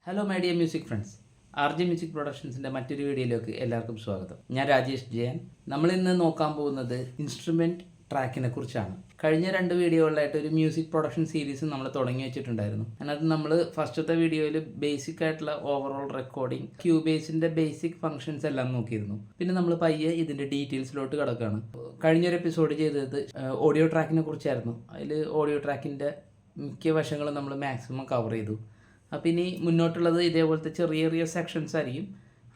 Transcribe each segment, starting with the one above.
Hello my dear music friends, RJ music പ്രൊഡക്ഷൻസിൻ്റെ മറ്റൊരു വീഡിയോയിലേക്ക് എല്ലാവർക്കും സ്വാഗതം. ഞാൻ രാജേഷ് ജയൻ. നമ്മളിന്ന് നോക്കാൻ പോകുന്നത് ഇൻസ്ട്രുമെൻറ്റ് ട്രാക്കിനെ കുറിച്ചാണ്. കഴിഞ്ഞ 2 വീഡിയോകളിലായിട്ട് ഒരു മ്യൂസിക് പ്രൊഡക്ഷൻ സീരീസ് നമ്മൾ തുടങ്ങി വെച്ചിട്ടുണ്ടായിരുന്നു. അതിനകത്ത് നമ്മൾ ഫസ്റ്റത്തെ വീഡിയോയിൽ ബേസിക് ആയിട്ടുള്ള ഓവറോൾ റെക്കോർഡിംഗ്, ക്യൂബേസിൻ്റെ ബേസിക് ഫങ്ഷൻസ് എല്ലാം നോക്കിയിരുന്നു. പിന്നെ നമ്മൾ പയ്യെ ഇതിൻ്റെ ഡീറ്റെയിൽസിലോട്ട് കിടക്കുകയാണ്. കഴിഞ്ഞൊരു എപ്പിസോഡ് ചെയ്തത് ഓഡിയോ ട്രാക്കിനെ കുറിച്ചായിരുന്നു. അതിൽ ഓഡിയോ ട്രാക്കിൻ്റെ മിക്ക വശങ്ങളും നമ്മൾ മാക്സിമം കവർ ചെയ്തു. അപ്പോൾ ഇനി മുന്നോട്ടുള്ളത് ഇതേപോലത്തെ ചെറിയ ചെറിയ സെക്ഷൻസ് ആയിരിക്കും.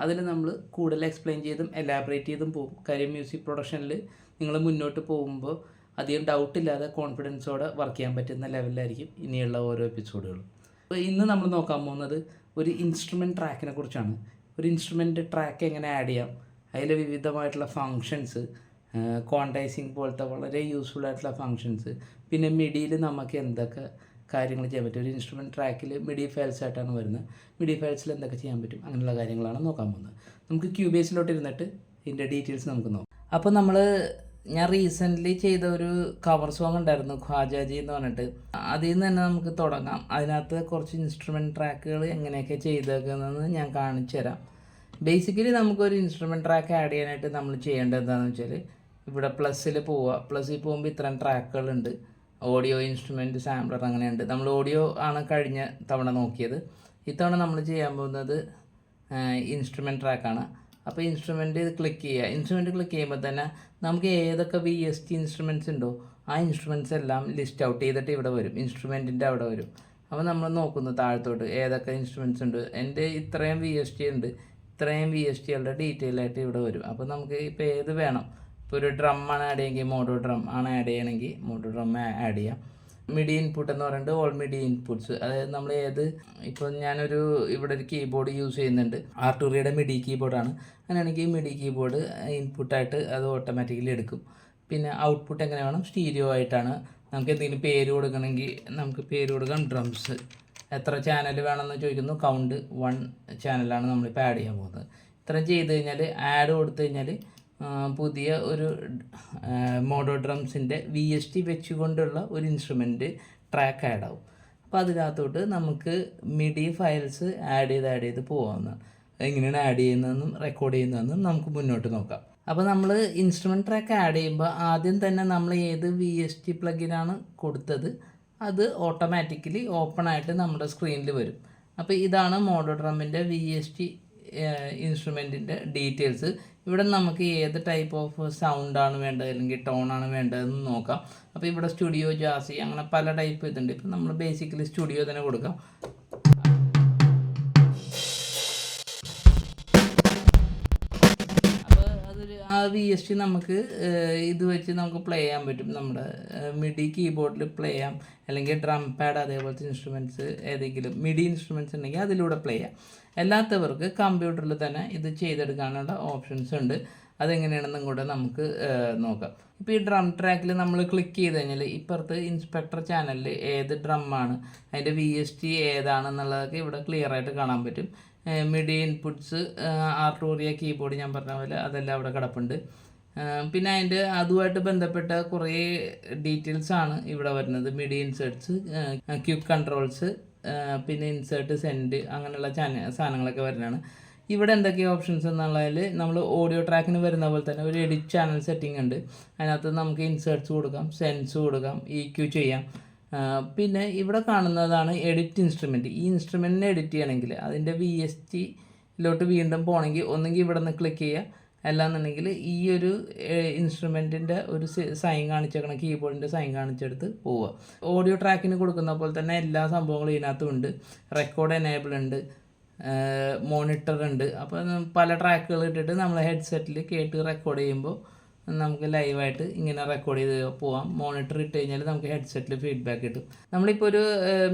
അതിൽ നമ്മൾ കൂടുതൽ എക്സ്പ്ലെയിൻ ചെയ്തും എലാബറേറ്റ് ചെയ്തും പോകും. കാര്യം മ്യൂസിക് പ്രൊഡക്ഷനിൽ നിങ്ങൾ മുന്നോട്ട് പോകുമ്പോൾ അധികം ഡൗട്ടില്ലാതെ കോൺഫിഡൻസോടെ വർക്ക് ചെയ്യാൻ പറ്റുന്ന ലെവലിലായിരിക്കും ഇനിയുള്ള ഓരോ എപ്പിസോഡുകളും. അപ്പോൾ ഇന്ന് നമ്മൾ നോക്കാൻ പോകുന്നത് ഒരു ഇൻസ്ട്രുമെൻറ്റ് ട്രാക്കിനെ കുറിച്ചാണ്. ഒരു ഇൻസ്ട്രുമെൻറ്റ് ട്രാക്ക് എങ്ങനെ ആഡ് ചെയ്യാം, അതിലെ വിവിധമായിട്ടുള്ള ഫങ്ഷൻസ്, ക്വാണ്ടൈസിങ് പോലത്തെ വളരെ യൂസ്ഫുൾ ആയിട്ടുള്ള ഫങ്ഷൻസ്, പിന്നെ മിഡിയിൽ നമുക്ക് എന്തൊക്കെ കാര്യങ്ങൾ ചെയ്യാൻ പറ്റും. ഒരു ഇൻസ്ട്രുമെൻറ്റ് ട്രാക്കിൽ മിഡി ഫയൽസ് ആയിട്ടാണ് വരുന്നത്. മിഡി ഫയൽസിൽ എന്തൊക്കെ ചെയ്യാൻ പറ്റും, അങ്ങനെയുള്ള കാര്യങ്ങളാണ് നോക്കാൻ പോകുന്നത്. നമുക്ക് ക്യൂബേസിലോട്ട് ഇരുന്നിട്ട് ഇതിൻ്റെ ഡീറ്റെയിൽസ് നമുക്ക് നോക്കാം. അപ്പോൾ ഞാൻ റീസെൻ്റ്ലി ചെയ്ത ഒരു കവർ സോങ് ഉണ്ടായിരുന്നു, ഖ്വാജാജി എന്ന് പറഞ്ഞിട്ട്. അതിൽ നിന്ന് തന്നെ നമുക്ക് തുടങ്ങാം. അതിനകത്ത് കുറച്ച് ഇൻസ്ട്രുമെൻറ്റ് ട്രാക്കുകൾ എങ്ങനെയൊക്കെ ചെയ്തേക്കുന്നതെന്ന് ഞാൻ കാണിച്ചു തരാം. ബേസിക്കലി നമുക്കൊരു ഇൻസ്ട്രുമെൻറ്റ് ട്രാക്ക് ആഡ് ചെയ്യാനായിട്ട് നമ്മൾ ചെയ്യേണ്ടത് എന്താണെന്ന് വെച്ചാൽ, ഇവിടെ പ്ലസ്സിൽ പോവുക. പ്ലസ്സിൽ പോകുമ്പോൾ ഇത്രയും ട്രാക്കുകളുണ്ട്. ഓഡിയോ, ഇൻസ്ട്രുമെൻറ്റ്, സാമ്പിളർ അങ്ങനെയുണ്ട്. നമ്മൾ ഓഡിയോ ആണ് കഴിഞ്ഞ തവണ നോക്കിയത്. ഇത്തവണ നമ്മൾ ചെയ്യാൻ പോകുന്നത് ഇൻസ്ട്രുമെൻറ്റ് ട്രാക്കാണ്. അപ്പോൾ ഇൻസ്ട്രുമെൻറ്റ് ക്ലിക്ക് ചെയ്യുക. ഇൻസ്ട്രുമെൻറ്റ് ക്ലിക്ക് ചെയ്യുമ്പോൾ തന്നെ നമുക്ക് ഏതൊക്കെ VST ഇൻസ്ട്രുമെൻറ്റ്സ് ഉണ്ടോ ആ ഇൻസ്ട്രുമെൻറ്റ്സ് എല്ലാം ലിസ്റ്റ് ഔട്ട് ചെയ്തിട്ട് ഇവിടെ വരും, ഇൻസ്ട്രുമെൻറ്റിൻ്റെ അവിടെ വരും. അപ്പോൾ നമ്മൾ നോക്കുന്നു താഴത്തോട്ട് ഏതൊക്കെ ഇൻസ്ട്രുമെൻറ്റ്സ് ഉണ്ട്. എൻ്റെ ഇത്രയും VST ഉണ്ട്, ഇത്രയും VSTകളുടെ ഡീറ്റെയിൽ ആയിട്ട് ഇവിടെ വരും. അപ്പോൾ നമുക്ക് ഇപ്പോൾ ഏത് വേണം, ഇപ്പോൾ ഒരു ഡ്രം ആണ് ആഡ് ചെയ്യുമെങ്കിൽ മോഡോ ഡ്രം ആണ് ആഡ് ചെയ്യണമെങ്കിൽ മോഡോ ഡ്രം ആഡ് ചെയ്യാം. മിഡി ഇൻപുട്ട് എന്ന് പറയുന്നത് ഓൾ മിഡി ഇൻപുട്ട്സ്, അതായത് നമ്മൾ ഇപ്പോൾ ഞാനൊരു ഇവിടെ ഒരു കീബോർഡ് യൂസ് ചെയ്യുന്നുണ്ട്, ആർട്ടൂറിയുടെ മിഡി കീബോർഡാണ്. അങ്ങനെയാണെങ്കിൽ മിഡി കീബോർഡ് ഇൻപുട്ടായിട്ട് അത് ഓട്ടോമാറ്റിക്കലി എടുക്കും. പിന്നെ ഔട്ട്പുട്ട് എങ്ങനെ വേണം, സ്റ്റീരിയോ ആയിട്ടാണ്. നമുക്ക് എന്തെങ്കിലും പേര് കൊടുക്കണമെങ്കിൽ നമുക്ക് പേര് കൊടുക്കാം. ഡ്രംസ് എത്ര ചാനൽ വേണമെന്ന് ചോദിക്കുന്നു. കൗണ്ട് 1 ചാനലാണ് നമ്മളിപ്പോൾ ആഡ് ചെയ്യാൻ പോകുന്നത്. ഇത്രയും ചെയ്ത് കഴിഞ്ഞാൽ ആഡ് കൊടുത്തു കഴിഞ്ഞാൽ പുതിയ ഒരു മോഡോ ഡ്രംസിൻ്റെ VST വെച്ചുകൊണ്ടുള്ള ഒരു ഇൻസ്ട്രുമെൻറ്റ് ട്രാക്ക് ആഡ് ആവും. അപ്പോൾ അതിനകത്തോട്ട് നമുക്ക് മിഡി ഫയൽസ് ആഡ് ചെയ്ത് പോകാവുന്നതാണ്. എങ്ങനെയാണ് ആഡ് ചെയ്യുന്നതെന്നും റെക്കോർഡ് ചെയ്യുന്നതെന്നും നമുക്ക് മുന്നോട്ട് നോക്കാം. അപ്പോൾ നമ്മൾ ഇൻസ്ട്രുമെൻറ്റ് ട്രാക്ക് ആഡ് ചെയ്യുമ്പോൾ ആദ്യം തന്നെ നമ്മൾ ഏത് VST പ്ലഗിനാണ് കൊടുത്തത് അത് ഓട്ടോമാറ്റിക്കലി ഓപ്പൺ ആയിട്ട് നമ്മുടെ സ്ക്രീനിൽ വരും. അപ്പോൾ ഇതാണ് മോഡോ ഡ്രമ്മിൻ്റെ VST ഇൻസ്ട്രുമെൻറ്റിൻ്റെ ഡീറ്റെയിൽസ്. ഇവിടെ നമുക്ക് ഏത് ടൈപ്പ് ഓഫ് സൗണ്ടാണ് വേണ്ടത് അല്ലെങ്കിൽ ടോണാണ് വേണ്ടതെന്ന് നോക്കാം. അപ്പോൾ ഇവിടെ സ്റ്റുഡിയോ, ജാസി അങ്ങനെ പല ടൈപ്പ് ഇതുണ്ട്. ഇപ്പം നമ്മൾ ബേസിക്കലി സ്റ്റുഡിയോ തന്നെ കൊടുക്കാം. അപ്പോൾ അതൊരു ആ VST നമുക്ക് ഇത് വെച്ച് നമുക്ക് പ്ലേ ചെയ്യാൻ പറ്റും. നമ്മുടെ മിഡി കീബോർഡിൽ പ്ലേ ചെയ്യാം, അല്ലെങ്കിൽ ഡ്രം പാഡ് അതേപോലത്തെ ഇൻസ്ട്രുമെൻറ്റ്സ് ഏതെങ്കിലും മിഡി ഇൻസ്ട്രുമെൻറ്റ്സ് ഉണ്ടെങ്കിൽ അതിലൂടെ പ്ലേ ചെയ്യാം. അല്ലാത്തവർക്ക് കമ്പ്യൂട്ടറിൽ തന്നെ ഇത് ചെയ്തെടുക്കാനുള്ള ഓപ്ഷൻസ് ഉണ്ട്. അതെങ്ങനെയാണെന്നും കൂടെ നമുക്ക് നോക്കാം. ഇപ്പോൾ ഈ ഡ്രം ട്രാക്കിൽ നമ്മൾ ക്ലിക്ക് ചെയ്ത് കഴിഞ്ഞാൽ ഇപ്പുറത്ത് ഇൻസ്പെക്ടർ ചാനലിൽ ഏത് ഡ്രമ്മാണ്, അതിൻ്റെ VST ഏതാണെന്നുള്ളതൊക്കെ ഇവിടെ ക്ലിയർ ആയിട്ട് കാണാൻ പറ്റും. മിഡി ഇൻപുട്ട്സ്, ആർട്ടൂറിയ കീബോർഡ് ഞാൻ പറഞ്ഞ പോലെ അതെല്ലാം അവിടെ കിടപ്പുണ്ട്. പിന്നെ അതിൻ്റെ അതുമായിട്ട് ബന്ധപ്പെട്ട കുറേ ഡീറ്റെയിൽസാണ് ഇവിടെ വരുന്നത്. മിഡി ഇൻസേർട്ട്സ്, ക്വിക്ക് കൺട്രോൾസ്, പിന്നെ ഇൻസേർട്ട്, സെൻഡ് അങ്ങനെയുള്ള സാധനങ്ങളൊക്കെ വരുന്നതാണ്. ഇവിടെ എന്തൊക്കെയാണ് ഓപ്ഷൻസ് എന്നുള്ളതിൽ നമ്മൾ ഓഡിയോ ട്രാക്കിന് വരുന്ന പോലെ തന്നെ ഒരു എഡിറ്റ് ചാനൽ സെറ്റിംഗ് ഉണ്ട്. അതിനകത്ത് നമുക്ക് ഇൻസേർട്ട്സ് കൊടുക്കാം, സെൻസ് കൊടുക്കാം, EQ ചെയ്യാം. പിന്നെ ഇവിടെ കാണുന്നതാണ് എഡിറ്റ് ഇൻസ്ട്രുമെൻറ്റ്. ഈ ഇൻസ്ട്രുമെൻറ്റിനെ എഡിറ്റ് ചെയ്യണമെങ്കിൽ അതിൻ്റെ VSTയിലോട്ട് വീണ്ടും പോകണമെങ്കിൽ ഒന്നെങ്കിൽ ഇവിടെ നിന്ന് ക്ലിക്ക് ചെയ്യുക, അല്ലാന്നുണ്ടെങ്കിൽ ഈ ഒരു ഇൻസ്ട്രുമെൻറ്റിൻ്റെ ഒരു സൈൻ കാണിച്ചേക്കണം, കീബോർഡിൻ്റെ സൈൻ കാണിച്ചെടുത്ത് പോവുക. ഓഡിയോ ട്രാക്കിന് കൊടുക്കുന്ന പോലെ തന്നെ എല്ലാ സംഭവങ്ങളും ഇതിനകത്തും ഉണ്ട്. റെക്കോർഡ് എനേബിൾ ഉണ്ട്, മോണിറ്റർ ഉണ്ട്. അപ്പോൾ പല ട്രാക്കുകൾ ഇട്ടിട്ട് നമ്മൾ ഹെഡ്സെറ്റിൽ കേട്ട് റെക്കോർഡ് ചെയ്യുമ്പോൾ നമുക്ക് ലൈവായിട്ട് ഇങ്ങനെ റെക്കോർഡ് ചെയ്ത് പോവാം. മോണിറ്റർ ഇട്ട് കഴിഞ്ഞാൽ നമുക്ക് ഹെഡ്സെറ്റിൽ ഫീഡ്ബാക്ക് കിട്ടും. നമ്മളിപ്പോൾ ഒരു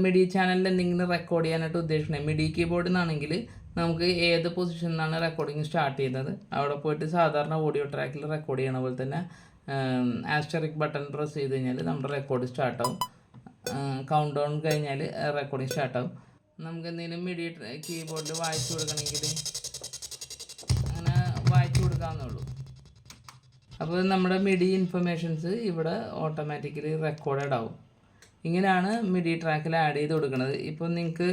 മിഡി ചാനലിൽ എന്തെങ്കിലും റെക്കോർഡ് ചെയ്യാനായിട്ട് ഉദ്ദേശിക്കുന്നത്, മിഡി കീബോർഡിൽ നിന്നാണെങ്കിൽ നമുക്ക് ഏത് പൊസിഷനിൽ നിന്നാണ് റെക്കോർഡിങ് സ്റ്റാർട്ട് ചെയ്യുന്നത് അവിടെ പോയിട്ട് സാധാരണ ഓഡിയോ ട്രാക്കിൽ റെക്കോർഡ് ചെയ്യണ പോലെ തന്നെ ആസ്റ്ററിക് ബട്ടൺ പ്രസ് ചെയ്ത് കഴിഞ്ഞാൽ നമ്മുടെ റെക്കോർഡ് സ്റ്റാർട്ടാവും. കൗണ്ട് ഡൗൺ കഴിഞ്ഞാൽ റെക്കോർഡിങ് സ്റ്റാർട്ടാവും. നമുക്ക് എന്തെങ്കിലും മിഡി കീബോർഡിൽ വായിച്ചു കൊടുക്കണമെങ്കിൽ അങ്ങനെ വായിച്ചു കൊടുക്കാവുന്നുള്ളൂ. അപ്പോൾ നമ്മുടെ മിഡി ഇൻഫർമേഷൻസ് ഇവിടെ ഓട്ടോമാറ്റിക്കലി റെക്കോർഡഡ് ആവും. ഇങ്ങനെയാണ് മിഡി ട്രാക്കിൽ ആഡ് ചെയ്ത് കൊടുക്കുന്നത്. ഇപ്പോൾ നിങ്ങൾക്ക്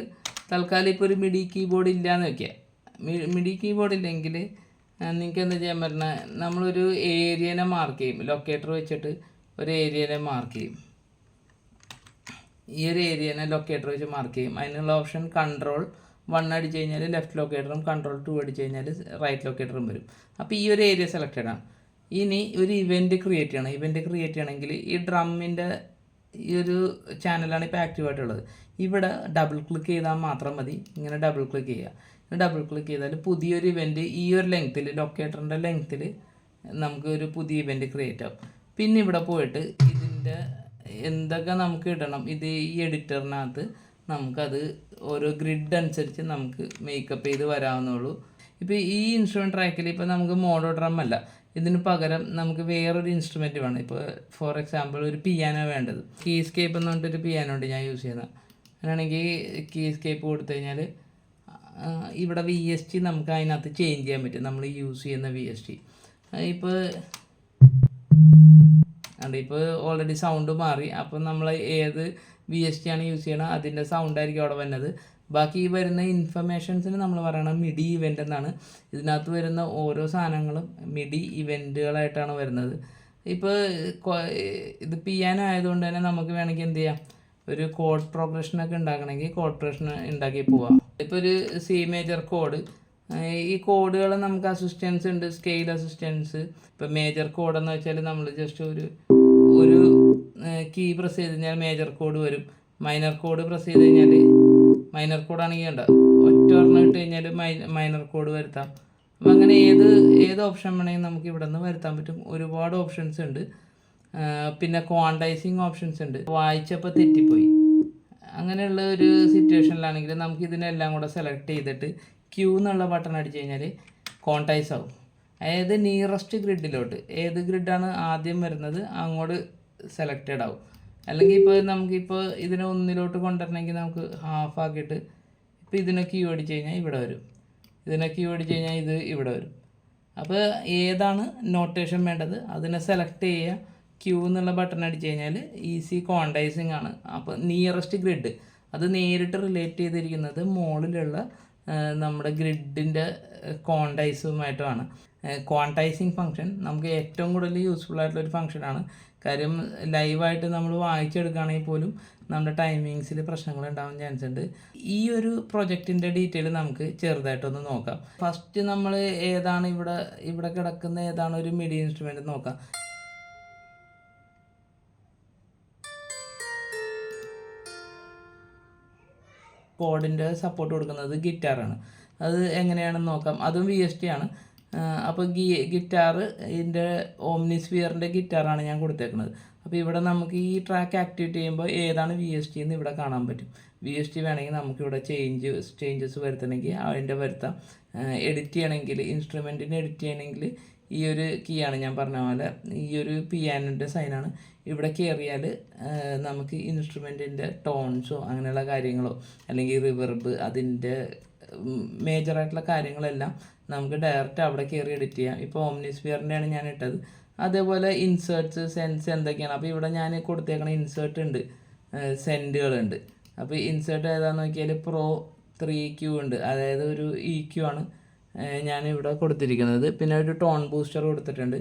തൽക്കാലം ഇപ്പോൾ ഒരു മിഡി കീബോർഡ് ഇല്ലയെന്ന് വയ്ക്കുക. മിഡി കീബോർഡ് ഇല്ലെങ്കിൽ നിങ്ങൾക്ക് എന്താ ചെയ്യാൻ പറഞ്ഞാൽ നമ്മളൊരു ഏരിയനെ മാർക്ക് ചെയ്യും. ലൊക്കേറ്റർ വെച്ചിട്ട് ഒരു ഏരിയനെ മാർക്ക് ചെയ്യും. ഈ ഒരു ഏരിയനെ ലൊക്കേറ്റർ വെച്ച് മാർക്ക് ചെയ്യും. അതിനുള്ള ഓപ്ഷൻ Ctrl+1 അടിച്ച് കഴിഞ്ഞാൽ ലെഫ്റ്റ് ലൊക്കേറ്ററും Ctrl+2 അടിച്ച് കഴിഞ്ഞാൽ റൈറ്റ് ലൊക്കേറ്ററും വരും. അപ്പോൾ ഈ ഒരു ഏരിയ സെലക്റ്റഡ് ആണ്. ഇനി ഒരു ഇവൻറ്റ് ക്രിയേറ്റ് ചെയ്യണം. ഇവൻറ്റ് ക്രിയേറ്റ് ചെയ്യണമെങ്കിൽ ഈ ഡ്രമ്മിൻ്റെ ഈ ഒരു ചാനലാണ് ഇപ്പോൾ ആക്റ്റീവായിട്ടുള്ളത്. ഇവിടെ ഡബിൾ ക്ലിക്ക് ചെയ്താൽ മാത്രം മതി. ഇങ്ങനെ ഡബിൾ ക്ലിക്ക് ചെയ്യുക. ഡബിൾ ക്ലിക്ക് ചെയ്താൽ പുതിയൊരു ഇവൻറ്റ് ഈ ഒരു ലെങ്ത്തിൽ, ലൊക്കേറ്ററിൻ്റെ ലെങ്ത്തിൽ നമുക്ക് ഒരു പുതിയ ഇവൻറ്റ് ക്രിയേറ്റ് ആവും. പിന്നെ ഇവിടെ പോയിട്ട് ഇതിൻ്റെ എന്തൊക്കെ നമുക്ക് ഇടണം, ഇത് ഈ എഡിറ്ററിനകത്ത് നമുക്കത് ഓരോ ഗ്രിഡ് അനുസരിച്ച് നമുക്ക് മേക്കപ്പ് ചെയ്ത് വരാവുന്നുള്ളൂ. ഇപ്പോൾ ഈ ഇൻസ്ട്രുമെൻറ്റ് ട്രാക്കിൽ ഇപ്പോൾ നമുക്ക് മോഡോ ഡ്രം അല്ല, ഇതിന് പകരം നമുക്ക് വേറൊരു ഇൻസ്ട്രുമെൻറ്റ് വേണം. ഇപ്പോൾ ഫോർ എക്സാമ്പിൾ ഒരു പിയാനോ വേണ്ടത്. കീസ്കേപ്പ് എന്ന് പറഞ്ഞിട്ടൊരു പിയാനോ ഉണ്ട് ഞാൻ യൂസ് ചെയ്യുന്നത്. അങ്ങനെയാണെങ്കിൽ കീസ്കേപ്പ് കൊടുത്തു കഴിഞ്ഞാൽ ഇവിടെ VST നമുക്ക് അതിനകത്ത് ചേഞ്ച് ചെയ്യാൻ പറ്റും. നമ്മൾ യൂസ് ചെയ്യുന്ന VST ഇപ്പോൾ ഓൾറെഡി സൗണ്ട് മാറി. അപ്പോൾ നമ്മൾ ഏത് VST ആണ് യൂസ് ചെയ്യണം അതിൻ്റെ സൗണ്ടായിരിക്കും അവിടെ വരുന്നത്. ബാക്കി ഈ വരുന്ന ഇൻഫർമേഷൻസിന് നമ്മൾ പറയണം മിഡി ഇവൻ്റ് എന്നാണ്. ഇതിനകത്ത് വരുന്ന ഓരോ സാധനങ്ങളും മിഡി ഇവൻറ്റുകളായിട്ടാണ് വരുന്നത്. ഇപ്പോൾ ഇത് പിയാനോ ആയതുകൊണ്ട് തന്നെ നമുക്ക് വേണമെങ്കിൽ എന്ത് ചെയ്യാം, ഒരു കോഡ് പ്രോഗ്രഷനൊക്കെ ഉണ്ടാക്കണമെങ്കിൽ കോഡ് പ്രോഗ്രഷൻ ഉണ്ടാക്കി പോവാം. ഇപ്പോൾ ഒരു C മേജർ കോഡ്, ഈ കോഡുകൾ നമുക്ക് അസിസ്റ്റൻസ് ഉണ്ട്, സ്കെയിൽ അസിസ്റ്റൻസ്. ഇപ്പോൾ മേജർ കോഡ് എന്ന് വെച്ചാൽ നമ്മൾ ജസ്റ്റ് ഒരു കീ പ്രസ് ചെയ്ത് കഴിഞ്ഞാൽ മേജർ കോഡ് വരും. മൈനർ കോഡ് പ്രസ് ചെയ്ത് കഴിഞ്ഞാൽ മൈനർ കോഡാണെങ്കിൽ ഉണ്ട് ഒറ്റ ഒരെണ്ണം ഇട്ട് കഴിഞ്ഞാൽ മൈനർ കോഡ് വരുത്താം. അപ്പോൾ അങ്ങനെ ഏത് ഓപ്ഷൻ വേണമെങ്കിൽ നമുക്ക് ഇവിടെ നിന്ന് വരുത്താൻ പറ്റും. ഒരുപാട് ഓപ്ഷൻസ് ഉണ്ട്. പിന്നെ ക്വാണ്ടൈസിങ് ഓപ്ഷൻസ് ഉണ്ട്. വായിച്ചപ്പോൾ തെറ്റിപ്പോയി അങ്ങനെയുള്ള ഒരു സിറ്റുവേഷനിലാണെങ്കിൽ നമുക്ക് ഇതിനെല്ലാം കൂടെ സെലക്ട് ചെയ്തിട്ട് Q എന്നുള്ള ബട്ടൺ അടിച്ച് കഴിഞ്ഞാൽ ക്വാണ്ടൈസ് ആവും. അതായത് നിയറസ്റ്റ് ഗ്രിഡിലോട്ട് ഏത് ഗ്രിഡാണ് ആദ്യം വരുന്നത് അങ്ങോട്ട് സെലക്റ്റഡ് ആവും. അല്ലെങ്കിൽ ഇപ്പോൾ നമുക്കിപ്പോൾ ഇതിനെ ഒന്നിലോട്ട് കൊണ്ടുവരണമെങ്കിൽ നമുക്ക് ഹാഫ് ആക്കിയിട്ട് ഇപ്പോൾ ഇതിനെ Q അടിച്ച് കഴിഞ്ഞാൽ ഇവിടെ വരും, ഇതിനെ Q അടിച്ച് കഴിഞ്ഞാൽ ഇത് ഇവിടെ വരും. അപ്പോൾ ഏതാണ് നോട്ടേഷൻ വേണ്ടത് അതിനെ സെലക്ട് ചെയ്യുക. Q എന്നുള്ള ബട്ടൺ അടിച്ച് കഴിഞ്ഞാൽ ഈസി ക്വാണ്ടൈസിങ് ആണ്. അപ്പോൾ നിയറസ്റ്റ് ഗ്രിഡ് അത് നേരിട്ട് റിലേറ്റ് ചെയ്തിരിക്കുന്നത് മുകളിലുള്ള നമ്മുടെ ഗ്രിഡിൻ്റെ ക്വാണ്ടൈസുമായിട്ടുമാണ്. ക്വാണ്ടൈസിങ് ഫംഗ്ഷൻ നമുക്ക് ഏറ്റവും കൂടുതൽ യൂസ്ഫുൾ ആയിട്ടുള്ളൊരു ഫംഗ്ഷനാണ്. കാര്യം ലൈവായിട്ട് നമ്മൾ വായിച്ചെടുക്കുകയാണെങ്കിൽ പോലും നമ്മുടെ ടൈമിങ്സിൽ പ്രശ്നങ്ങൾ ഉണ്ടാവാൻ ചാൻസ് ഉണ്ട്. ഈ ഒരു പ്രൊജക്റ്റിൻ്റെ ഡീറ്റെയിൽ നമുക്ക് ചെറുതായിട്ടൊന്ന് നോക്കാം. ഫസ്റ്റ് നമ്മൾ ഏതാണ് ഇവിടെ കിടക്കുന്ന ഏതാണ് ഒരു മിഡി ഇൻസ്ട്രുമെൻറ്റ് നോക്കാം. കോഡിൻ്റെ സപ്പോർട്ട് കൊടുക്കുന്നത് ഗിറ്റാറാണ്. അത് എങ്ങനെയാണെന്ന് നോക്കാം. അതും VST ആണ്. അപ്പോൾ ഗിറ്റാറ് ഇതിൻ്റെ ഓംനിസ്ഫിയറിൻ്റെ ഗിറ്റാറാണ് ഞാൻ കൊടുത്തേക്കുന്നത്. അപ്പോൾ ഇവിടെ നമുക്ക് ഈ ട്രാക്ക് ആക്ടിവേറ്റ് ചെയ്യുമ്പോൾ ഏതാണ് VST എന്ന് ഇവിടെ കാണാൻ പറ്റും. VST വേണമെങ്കിൽ നമുക്കിവിടെ ചേഞ്ചസ് വരുത്തണമെങ്കിൽ അതിൻ്റെ വരുത്താം. എഡിറ്റ് ചെയ്യണമെങ്കിൽ ഇൻസ്ട്രുമെൻറ്റിന് എഡിറ്റ് ചെയ്യണമെങ്കിൽ ഈ ഒരു കീ ആണ് ഞാൻ പറഞ്ഞ പോലെ, ഈ ഒരു പിയാനോൻ്റെ സൈനാണ്. ഇവിടെ കയറിയാൽ നമുക്ക് ഇൻസ്ട്രുമെൻറ്റിൻ്റെ ടോൺസോ അങ്ങനെയുള്ള കാര്യങ്ങളോ അല്ലെങ്കിൽ റിവർബ് അതിൻ്റെ മേജറായിട്ടുള്ള കാര്യങ്ങളെല്ലാം നമുക്ക് ഡയറക്റ്റ് അവിടെ കയറി എഡിറ്റ് ചെയ്യാം. ഇപ്പോൾ ഓംനിസ്ഫിയറിൻ്റെയാണ് ഞാൻ ഇട്ടത്. അതേപോലെ ഇൻസേർട്ട്സ് സെൻസ് എന്തൊക്കെയാണ്. അപ്പോൾ ഇവിടെ ഞാൻ കൊടുത്തേക്കണ ഇൻസേർട്ട് ഉണ്ട്, സെൻറ്റുകളുണ്ട്. അപ്പോൾ ഇൻസേർട്ട് ഏതാണെന്ന് നോക്കിയാൽ Pro 3Q ഉണ്ട്, അതായത് ഒരു EQ ആണ് ഞാനിവിടെ കൊടുത്തിരിക്കുന്നത്. പിന്നെ ഒരു ടോൺ ബൂസ്റ്റർ കൊടുത്തിട്ടുണ്ട്.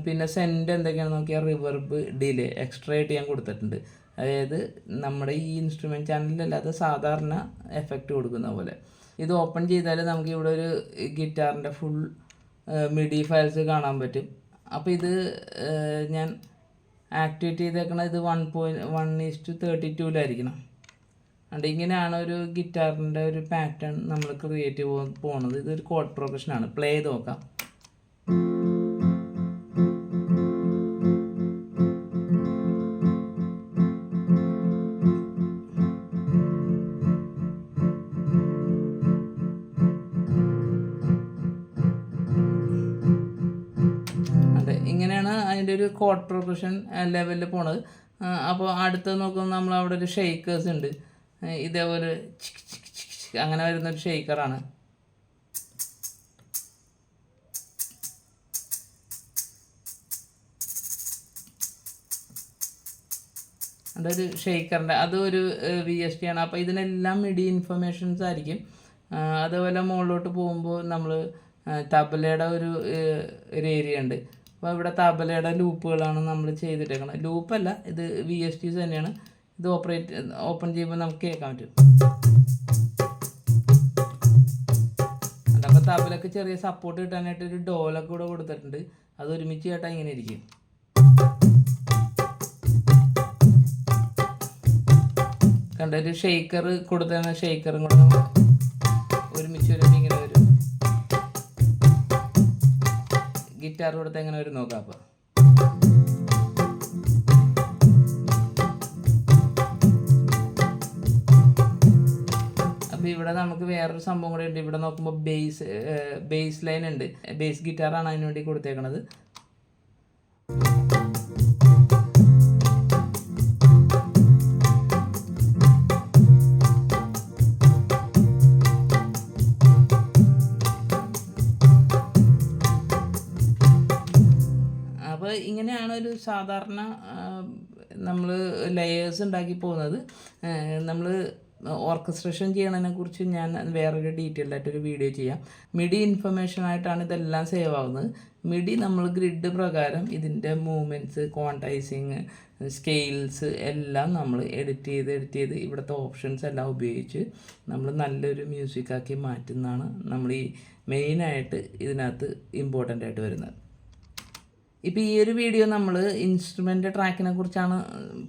പിന്നെ സെൻറ്റ് എന്തൊക്കെയാണെന്ന് നോക്കിയാൽ റിവർബ്, ഡിലേ, എക്സ്ട്രായിട്ട് ഞാൻ കൊടുത്തിട്ടുണ്ട്. അതായത് നമ്മുടെ ഈ ഇൻസ്ട്രുമെൻറ്റ് ചാനലിലല്ലാതെ സാധാരണ എഫക്റ്റ് കൊടുക്കുന്ന പോലെ. ഇത് ഓപ്പൺ ചെയ്താൽ നമുക്ക് ഇവിടെ ഒരു ഗിറ്റാറിൻ്റെ ഫുൾ മിഡി ഫയൽസ് കാണാൻ പറ്റും. അപ്പോൾ ഇത് ഞാൻ ആക്ടിവേറ്റ് ചെയ്തേക്കണത് ഇത് 1:32 അതുകൊണ്ട് ഇങ്ങനെയാണ് ഒരു ഗിറ്റാറിൻ്റെ ഒരു പാറ്റേൺ നമ്മൾ ക്രിയേറ്റ് പോകുന്നത്. ഇതൊരു കോഡ് പ്രോഗ്രഷനാണ്. പ്ലേ ചെയ്ത് നോക്കാം. ഇങ്ങനെയാണ് അതിൻ്റെ ഒരു കോഡ് പ്രോഗ്രഷൻ ലെവലിൽ പോണത്. അപ്പോൾ അടുത്തത് നോക്കുമ്പോൾ നമ്മൾ അവിടെ ഒരു ഷെയ്ക്കേഴ്സ് ഉണ്ട്. ഇതേപോലെ അങ്ങനെ വരുന്നൊരു ഷെയ്ക്കറാണ്. അതിൻ്റെ ഒരു ഷെയ്ക്കറിൻ്റെ അതൊരു VST ആണ്. അപ്പോൾ ഇതിനെല്ലാം മിഡി ഇൻഫർമേഷൻസ് ആയിരിക്കും. അതേപോലെ മുകളിലോട്ട് പോകുമ്പോൾ നമ്മൾ തബലയുടെ ഒരു ഏരിയ ഉണ്ട്. അപ്പോൾ ഇവിടെ തബലയുടെ ലൂപ്പുകളാണ് നമ്മൾ ചെയ്തിട്ടേക്കുന്നത്. ലൂപ്പല്ല, ഇത് VSTs തന്നെയാണ്. ഇത് ഓപ്പൺ ചെയ്യുമ്പോൾ നമുക്ക് കേൾക്കാൻ പറ്റും. അപ്പോൾ തബലക്ക് ചെറിയ സപ്പോർട്ട് കിട്ടാനായിട്ട് ഒരു ഡോലൊക്കെ കൂടെ കൊടുത്തിട്ടുണ്ട്. അത് ഒരുമിച്ച് കേട്ടാൽ ഇങ്ങനെ ഇരിക്കും. കണ്ട ഒരു ഷെയ്ക്കർ കൊടുത്താണ്, ഷെയ്ക്കറും കൂടെ ഒരുമിച്ച് വരുമ്പോൾ ഇങ്ങനെ വരും. ഗിറ്റാർ കൊടുത്ത് എങ്ങനെ വരും നോക്കാം. അപ്പോൾ ഇവിടെ നമുക്ക് വേറൊരു സംഭവം കൂടെ ഉണ്ട്. ഇവിടെ നോക്കുമ്പോൾ ബേസ് ലൈൻ ഉണ്ട്. ബേസ് ഗിറ്റാറാണ് അതിന് വേണ്ടി കൊടുത്തേക്കണത്. അപ്പോൾ ഇങ്ങനെയാണ് ഒരു സാധാരണ നമ്മൾ ലെയേഴ്സ് ഉണ്ടാക്കി പോകുന്നത്. നമ്മൾ ഓർക്കസ്ട്രേഷൻ ചെയ്യണതിനെക്കുറിച്ച് ഞാൻ വേറൊരു ഡീറ്റെയിൽഡ് ആയിട്ടൊരു വീഡിയോ ചെയ്യാം. മിഡി ഇൻഫർമേഷനായിട്ടാണ് ഇതെല്ലാം സേവ് ആവുന്നത്. മിഡി നമ്മൾ ഗ്രിഡ് പ്രകാരം ഇതിൻ്റെ മൂവ്മെൻറ്റ്സ്, ക്വാണ്ടൈസിങ്, സ്കെയിൽസ് എല്ലാം നമ്മൾ എഡിറ്റ് ചെയ്ത് ഇവിടുത്തെ ഓപ്ഷൻസ് എല്ലാം ഉപയോഗിച്ച് നമ്മൾ നല്ലൊരു മ്യൂസിക്കാക്കി മാറ്റുന്നതാണ് നമ്മൾ ഈ മെയിനായിട്ട് ഇതിനകത്ത് ഇമ്പോർട്ടൻ്റ് ആയിട്ട് വരുന്നത്. ഇപ്പോൾ ഈ ഒരു വീഡിയോ നമ്മൾ ഇൻസ്ട്രുമെൻ്റ് ട്രാക്കിനെ കുറിച്ചാണ്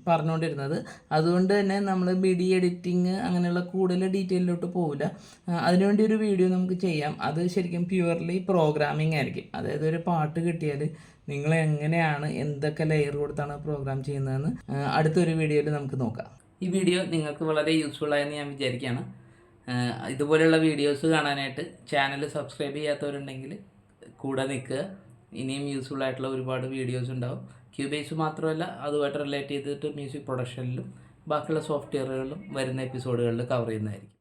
പറഞ്ഞുകൊണ്ടിരുന്നത്. അതുകൊണ്ട് തന്നെ നമ്മൾ മിഡി എഡിറ്റിങ് അങ്ങനെയുള്ള കൂടുതൽ ഡീറ്റെയിലോട്ട് പോവില്ല. അതിനുവേണ്ടി ഒരു വീഡിയോ നമുക്ക് ചെയ്യാം. അത് ശരിക്കും പ്യുവർലി പ്രോഗ്രാമിംഗ് ആയിരിക്കും. അതായത് ഒരു പാട്ട് കിട്ടിയാൽ നിങ്ങൾ എങ്ങനെയാണ് എന്തൊക്കെ ലെയർ കൊടുത്താണ് പ്രോഗ്രാം ചെയ്യുന്നതെന്ന് അടുത്തൊരു വീഡിയോയിൽ നമുക്ക് നോക്കാം. ഈ വീഡിയോ നിങ്ങൾക്ക് വളരെ യൂസ്ഫുൾ ആയെന്ന് ഞാൻ വിചാരിക്കുകയാണ്. ഇതുപോലെയുള്ള വീഡിയോസ് കാണാനായിട്ട് ചാനൽ സബ്സ്ക്രൈബ് ചെയ്യാത്തവരുണ്ടെങ്കിൽ കൂടെ നിൽക്കുക. ഇനിയും യൂസ്ഫുൾ ആയിട്ടുള്ള ഒരുപാട് വീഡിയോസ് ഉണ്ടാവും. ക്യൂബേസ് മാത്രമല്ല, അതുമായിട്ട് റിലേറ്റ് ചെയ്തിട്ട് മ്യൂസിക് പ്രൊഡക്ഷനിലും ബാക്കിയുള്ള സോഫ്റ്റ്വെയറുകളിലും വരുന്ന എപ്പിസോഡുകളിൽ കവർ ചെയ്യുന്നതായിരിക്കും.